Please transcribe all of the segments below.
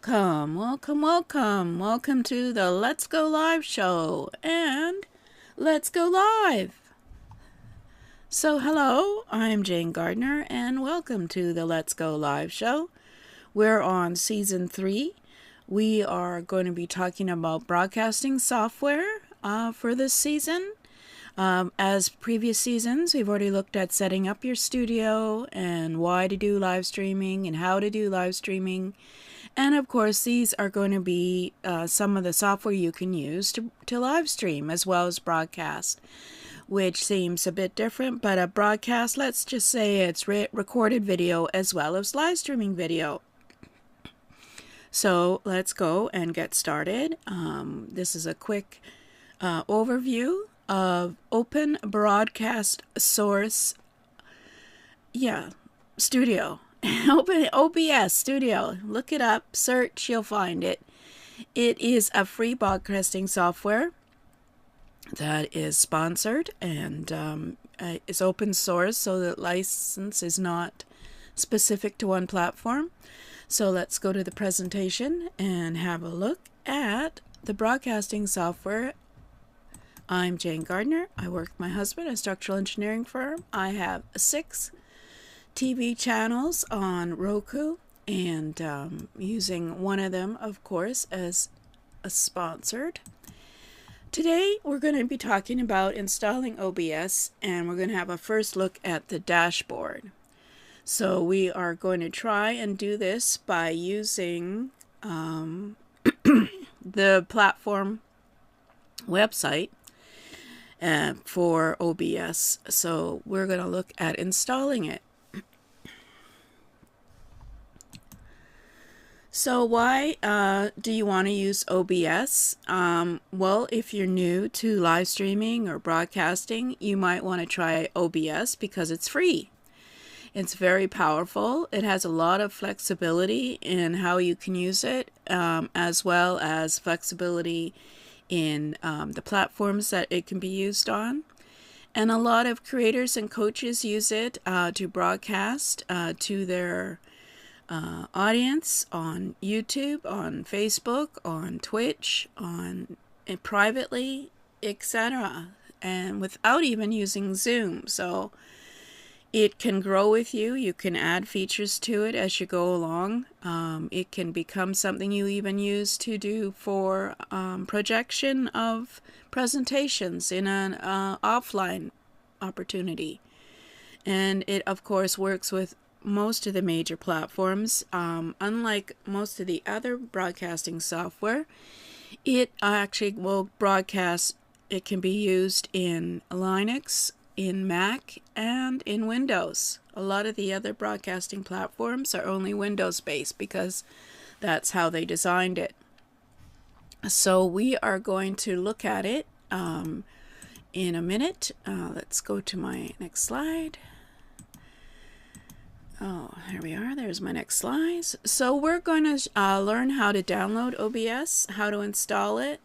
Welcome to the Let's Go Live show, and let's go live. So hello, I'm Jane Gardner, and welcome to the Let's Go Live show. We're on season 3. We are going to be talking about broadcasting software for this season. As previous seasons, we've already looked at setting up your studio and why to do live streaming and how to do live streaming. And of course, these are going to be some of the software you can use to live stream as well as broadcast, which seems a bit different, but a broadcast, let's just say it's recorded video as well as live streaming video. So let's go and get started. This is a quick overview of Open Broadcast Source, Studio. Open OBS Studio. Look it up, search, you'll find it. It is a free broadcasting software that is sponsored and is open source, so that license is not specific to one platform. So let's go to the presentation and have a look at the broadcasting software. I'm Jane Gardner. I work with my husband at a structural engineering firm. I have 6 TV channels on Roku, and using one of them, of course, as a sponsored. Today we're going to be talking about installing OBS, and we're going to have a first look at the dashboard. So we are going to try and do this by using the platform website for OBS. So we're going to look at installing it. So why do you want to use OBS? Well, if you're new to live streaming or broadcasting, you might want to try OBS because it's free. It's very powerful. It has a lot of flexibility in how you can use it, as well as flexibility in the platforms that it can be used on. And a lot of creators and coaches use it to broadcast to their audience on YouTube, on Facebook, on Twitch, privately, etc., and without even using Zoom. So it can grow with you. You can add features to it as you go along. It can become something you even use to do for projection of presentations in an offline opportunity. And it, of course, works with most of the major platforms. Unlike most of the other broadcasting software, it actually will broadcast. It can be used in Linux, in Mac, and in Windows. A lot of the other broadcasting platforms are only Windows based because that's how they designed it. So we are going to look at it in a minute. Let's go to my next slide. Oh, here we are. There's my next slides. So we're going to learn how to download OBS, how to install it,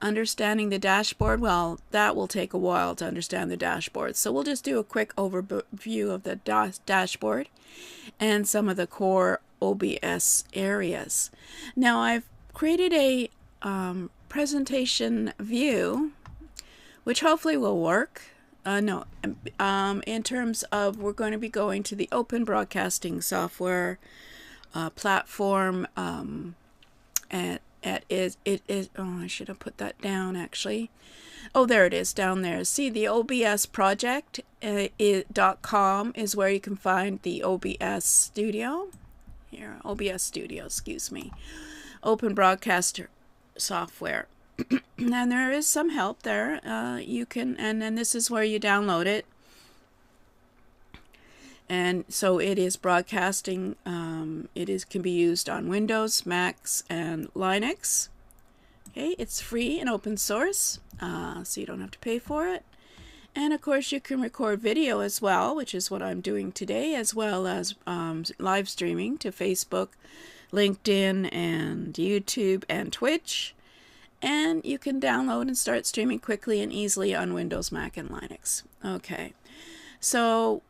understanding the dashboard. Well, that will take a while to understand the dashboard. So we'll just do a quick overview of the dashboard and some of the core OBS areas. Now, I've created a presentation view, which hopefully will work. In terms of, we're going to be going to the Open Broadcasting Software platform, and it is, oh, I should have put that down actually. Oh, there it is down there. See, the OBS project .com is where you can find the OBS studio. Here, OBS studio, excuse me. Open Broadcaster Software. And there is some help there. You can, and then this is where you download it. And so it is broadcasting. Can be used on Windows, Macs, and Linux. Okay, it's free and open source, so you don't have to pay for it. And of course, you can record video as well, which is what I'm doing today, as well as live streaming to Facebook, LinkedIn, and YouTube, and Twitch. And you can download and start streaming quickly and easily on Windows, Mac, and Linux. Okay, so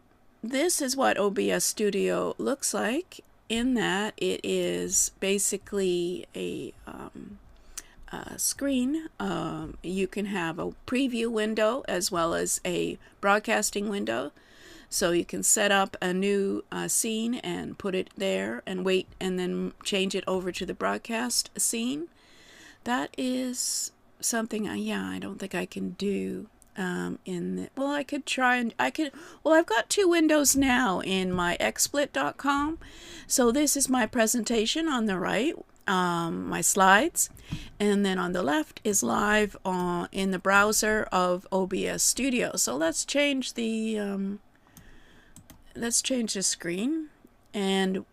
this is what OBS Studio looks like. in that it is basically a screen. You can have a preview window as well as a broadcasting window. So you can set up a new scene and put it there and wait and then change it over to the broadcast scene. That is something, yeah, I don't think I can do well, I could try and well, I've got two windows now in my xsplit.com. So this is my presentation on the right, my slides, and then on the left is live in the browser of OBS Studio. So let's change the screen. And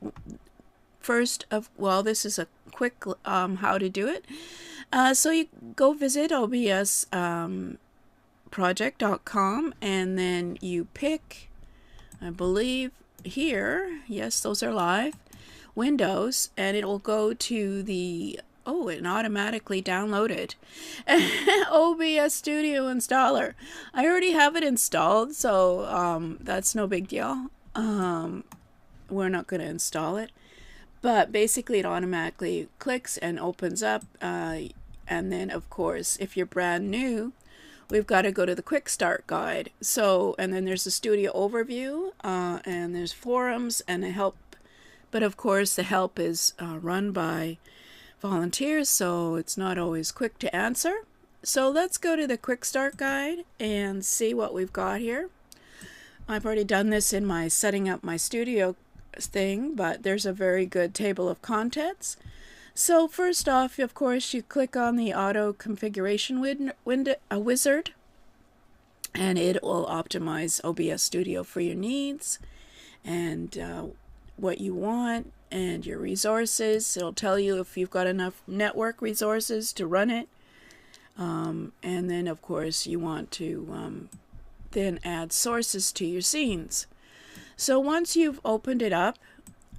first well, this is a quick how to do it. So you go visit OBS project.com, and then you pick, I believe here, yes, those are live windows, and it will go to the it automatically downloaded OBS Studio installer. I already have it installed, so that's no big deal. We're not going to install it, but basically it automatically clicks and opens up, and then of course if you're brand new, we've got to go to the quick start guide. So, and then there's a studio overview, and there's forums and a help. But of course, the help is run by volunteers, so it's not always quick to answer. So let's go to the quick start guide and see what we've got here. I've already done this in my setting up my studio thing, but there's a very good table of contents. So first off, of course, you click on the auto configuration wizard, and it will optimize OBS Studio for your needs and what you want and your resources. It'll tell you if you've got enough network resources to run it. And then, of course, you want to then add sources to your scenes. So once you've opened it up,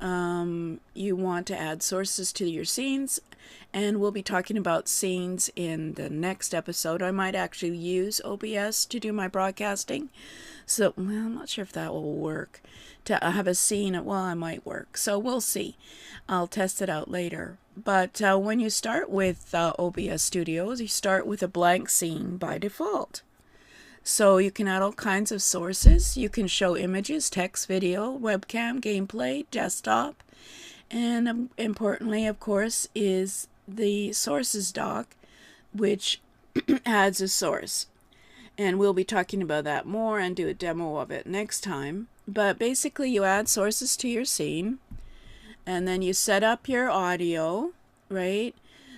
you want to add sources to your scenes, and we'll be talking about scenes in the next episode. I might actually use OBS to do my broadcasting, so well, I'm not sure if that will work to have a scene. Well, it might work, so we'll see. I'll test it out later. But when you start with OBS Studios, you start with a blank scene by default. So you can add all kinds of sources. You can show images, text, video, webcam, gameplay, desktop, and importantly, of course, is the sources doc, which adds a source. And we'll be talking about that more and do a demo of it next time. But basically, you add sources to your scene, and then you set up your audio, right?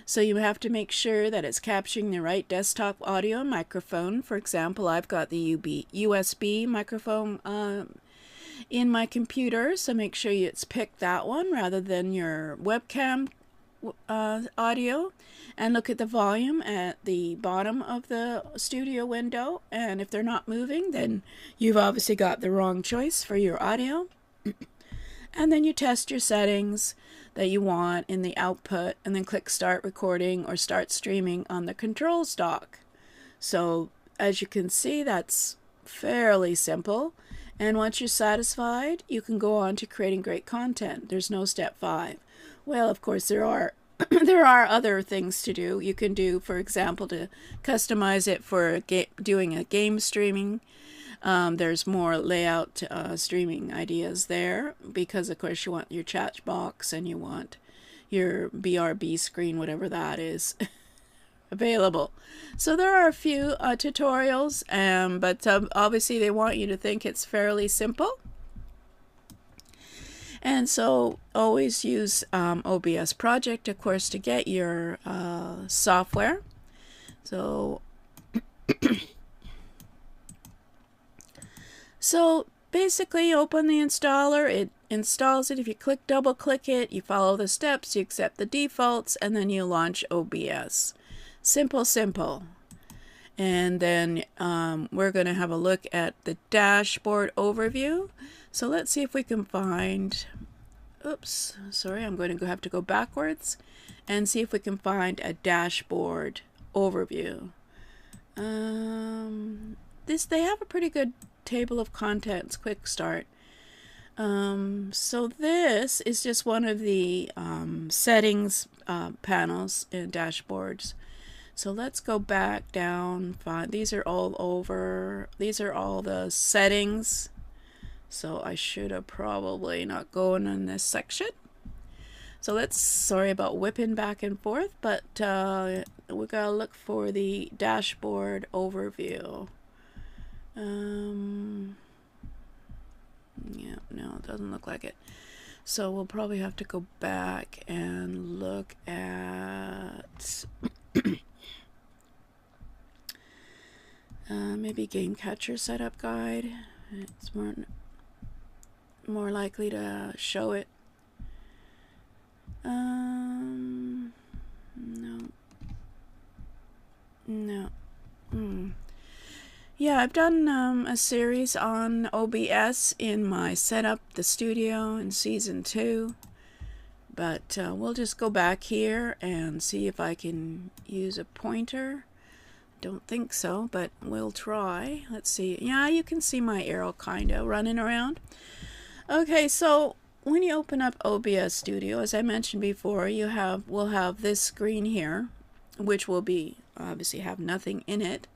So you have to make sure that it's capturing the right desktop audio and microphone. For example, I've got the USB microphone in my computer, so make sure it's picked that one rather than your webcam audio. And look at the volume at the bottom of the studio window. And if they're not moving, then you've obviously got the wrong choice for your audio. And then you test your settings that you want in the output, and then click start recording or start streaming on the controls dock. So as you can see, that's fairly simple. And once you're satisfied, you can go on to creating great content. There's no step 5. Well, of course, there are there are other things to do. You can do, for example, to customize it for doing a game streaming. There's more layout streaming ideas there, because of course you want your chat box and you want your BRB screen, whatever that is, available. So there are a few tutorials, but obviously they want you to think it's fairly simple. And so always use OBS Project, of course, to get your software. So So basically, open the installer, it installs it. If you double click it, you follow the steps, you accept the defaults, and then you launch OBS. Simple, simple. And then we're going to have a look at the dashboard overview. So let's see if we can find, oops, sorry, I'm going to have to go backwards and see if we can find a dashboard overview. They have a pretty good table of contents, quick start. So this is just one of the settings panels and dashboards. So let's go back down. These are all over. These are all the settings. So I should have probably not gone in this section. So let's, sorry about whipping back and forth, but we gotta look for the dashboard overview. Yeah, no, it doesn't look like it. So we'll probably have to go back and look at maybe Game Catcher Setup Guide. It's more likely to show it. No. Yeah, I've done a series on OBS in my Setup the Studio in Season 2. But we'll just go back here and see if I can use a pointer. Don't think so, but we'll try. Let's see. Yeah, you can see my arrow kind of running around. Okay, so when you open up OBS Studio, as I mentioned before, we'll have this screen here, which will be obviously have nothing in it.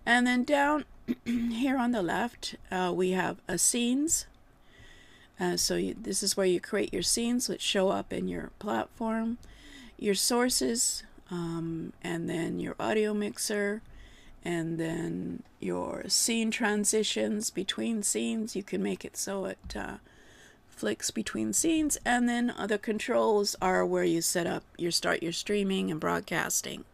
And then down here on the left, we have a scenes. This is where you create your scenes, which show up in your platform, your sources, and then your audio mixer, and then your scene transitions between scenes. You can make it so it flicks between scenes, and then other controls are where you start your streaming and broadcasting.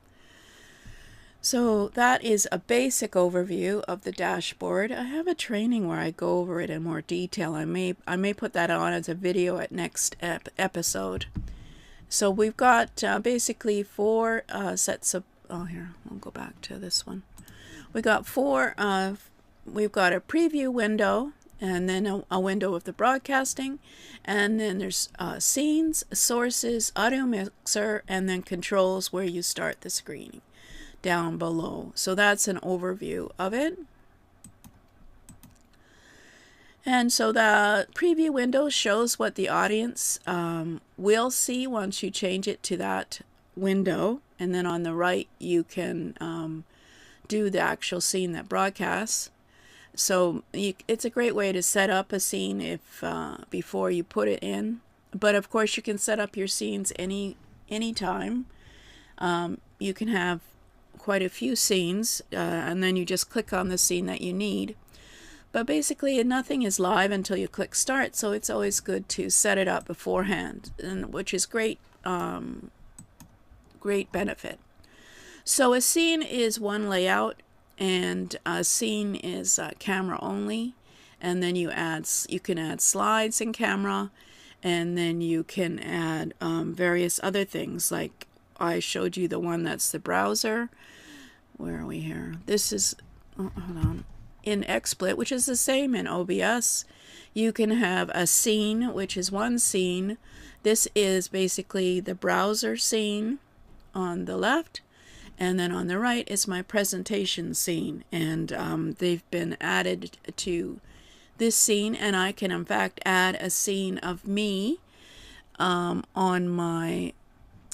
So that is a basic overview of the dashboard. I have a training where I go over it in more detail. I may put that on as a video at next episode. So we've got basically 4 sets of, here, I'll go back to this one. We got 4, we've got a preview window, and then a window of the broadcasting, and then there's scenes, sources, audio mixer, and then controls where you start the screening down below. So that's an overview of it. And so the preview window shows what the audience will see once you change it to that window. And then on the right, you can do the actual scene that broadcasts. So it's a great way to set up a scene if before you put it in. But of course, you can set up your scenes anytime. You can have quite a few scenes, and then you just click on the scene that you need. But basically, nothing is live until you click start, so it's always good to set it up beforehand, which is great benefit. So a scene is one layout, and a scene is camera only, and then you can add slides in camera, and then you can add various other things, like I showed you the one that's the browser. Where are we here? This is, hold on, in XSplit, which is the same in OBS. You can have a scene, which is one scene. This is basically the browser scene on the left, and then on the right is my presentation scene, and they've been added to this scene, and I can in fact add a scene of me on my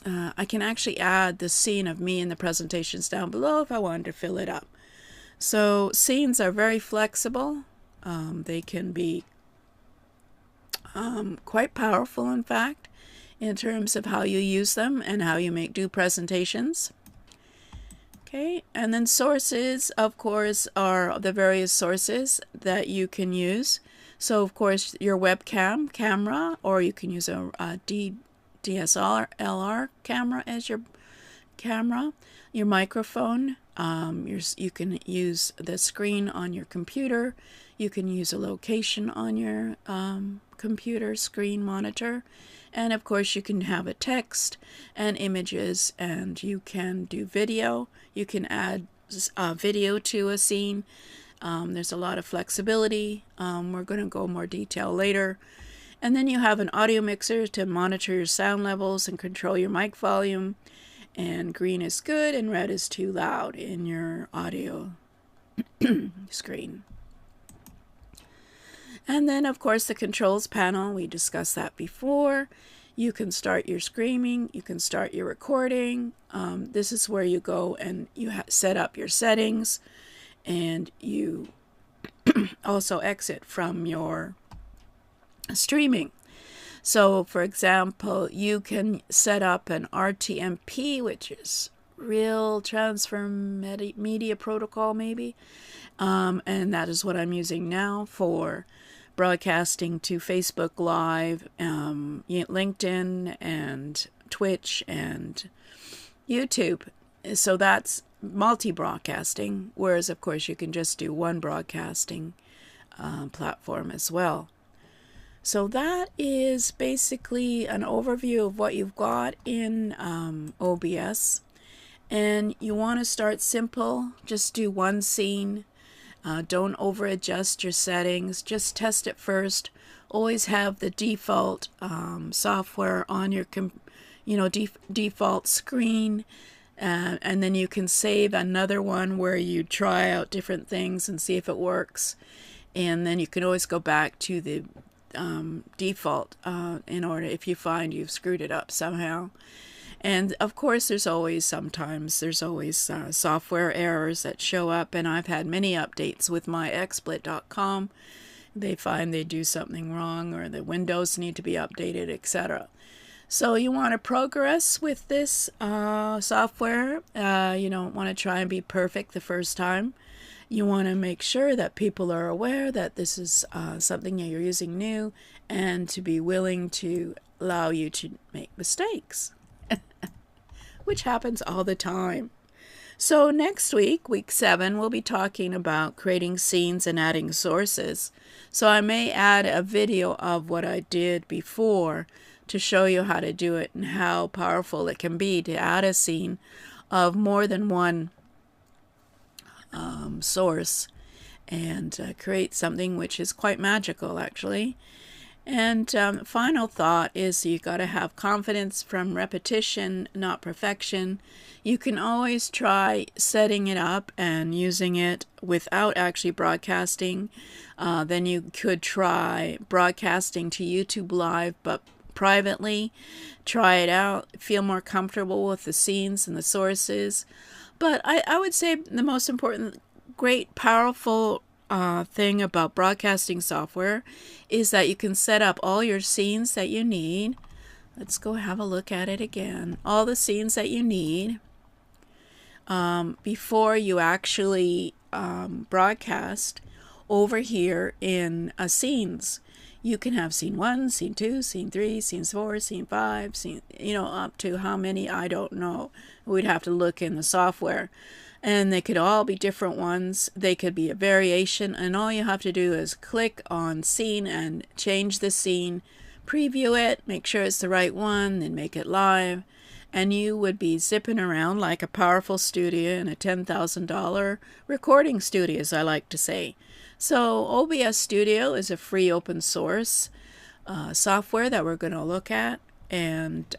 I can actually add the scene of me in the presentations down below if I wanted to fill it up. So scenes are very flexible. They can be quite powerful, in fact, in terms of how you use them and how you do presentations. Okay, and then sources, of course, are the various sources that you can use. So, of course, your webcam camera, or you can use a DSLR camera as your camera, your microphone, you can use the screen on your computer, you can use a location on your computer screen monitor, and of course you can have a text and images, and you can do video. You can add video to a scene. There's a lot of flexibility. We're going to go more detail later. And then you have an audio mixer to monitor your sound levels and control your mic volume. And green is good and red is too loud in your audio screen. And then, of course, the controls panel, we discussed that before. You can start your streaming, you can start your recording. This is where you go and you set up your settings, and you also exit from your streaming. So, for example, you can set up an RTMP, which is Real Transfer Media Protocol, maybe. And that is what I'm using now for broadcasting to Facebook Live, LinkedIn, and Twitch, and YouTube. So that's multi-broadcasting, whereas, of course, you can just do one broadcasting platform as well. So that is basically an overview of what you've got in OBS. And you want to start simple. Just do one scene. Don't over adjust your settings. Just test it first. Always have the default software on your default screen. And then you can save another one where you try out different things and see if it works. And then you can always go back to the default in order if you find you've screwed it up somehow. And of course there's always software errors that show up, and I've had many updates with my XSplit.com. They find they do something wrong, or the windows need to be updated, etc. So you want to progress with this software. You don't want to try and be perfect the first time. You want to make sure that people are aware that this is something that you're using new, and to be willing to allow you to make mistakes, which happens all the time. So next week, week 7, we'll be talking about creating scenes and adding sources. So I may add a video of what I did before to show you how to do it and how powerful it can be to add a scene of more than one source and create something which is quite magical, actually. And final thought is you got to have confidence from repetition, not perfection. You can always try setting it up and using it without actually broadcasting. Then you could try broadcasting to YouTube Live, but privately. Try it out, feel more comfortable with the scenes and the sources. But I would say the most important, great, powerful thing about broadcasting software is that you can set up all your scenes that you need. Let's go have a look at it again. All the scenes that you need before you actually broadcast over here in scenes. You can have scene 1, scene 2, scene 3, scene 4, scene 5, scene, up to how many, I don't know. We'd have to look in the software. And they could all be different ones. They could be a variation, and all you have to do is click on scene and change the scene, preview it, make sure it's the right one, then make it live, and you would be zipping around like a powerful studio in a $10,000 recording studio, as I like to say. So OBS Studio is a free open source software that we're going to look at, and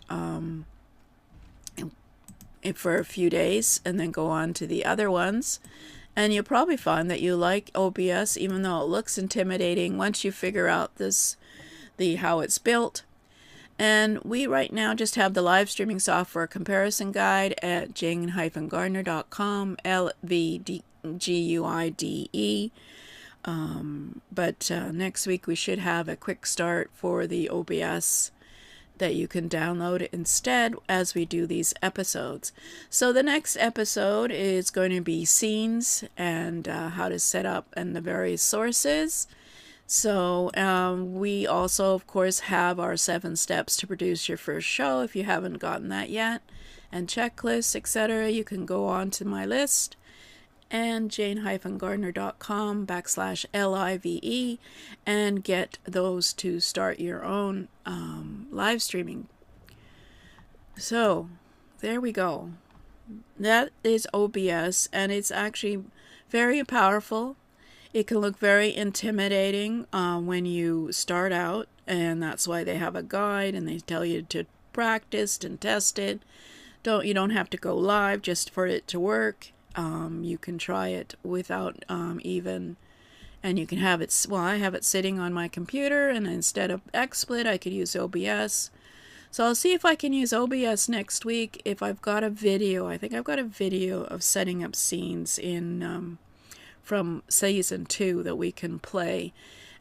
for a few days, and then go on to the other ones. And you'll probably find that you like OBS, even though it looks intimidating, once you figure out how it's built. And we right now just have the live streaming software comparison guide at jane-gardner.com, LVGUIDE. But next week we should have a quick start for the OBS that you can download instead as we do these episodes. So the next episode is going to be scenes and how to set up and the various sources. So we also, of course, have our 7 steps to produce your first show. If you haven't gotten that yet, and checklists, etc., you can go on to my list and jane-gardner.com/LIVE and get those to start your own live streaming. So there we go. That is OBS, and it's actually very powerful. It can look very intimidating when you start out, and that's why they have a guide and they tell you to practice and test it. You don't have to go live just for it to work. You can try it without even And you can have it, well, I have it sitting on my computer, and instead of XSplit, I could use OBS. So I'll see if I can use OBS next week if I've got a video. I think I've got a video of setting up scenes in from season 2 that we can play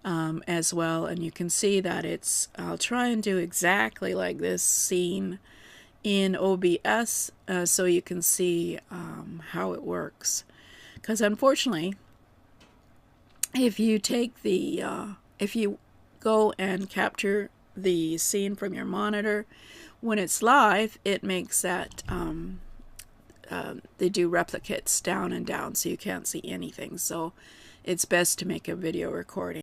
as well. And you can see that I'll try and do exactly like this scene in OBS so you can see how it works. Because unfortunately, if you take the, if you go and capture the scene from your monitor, when it's live, it makes that, they do replicates down and down, so you can't see anything. So it's best to make a video recording.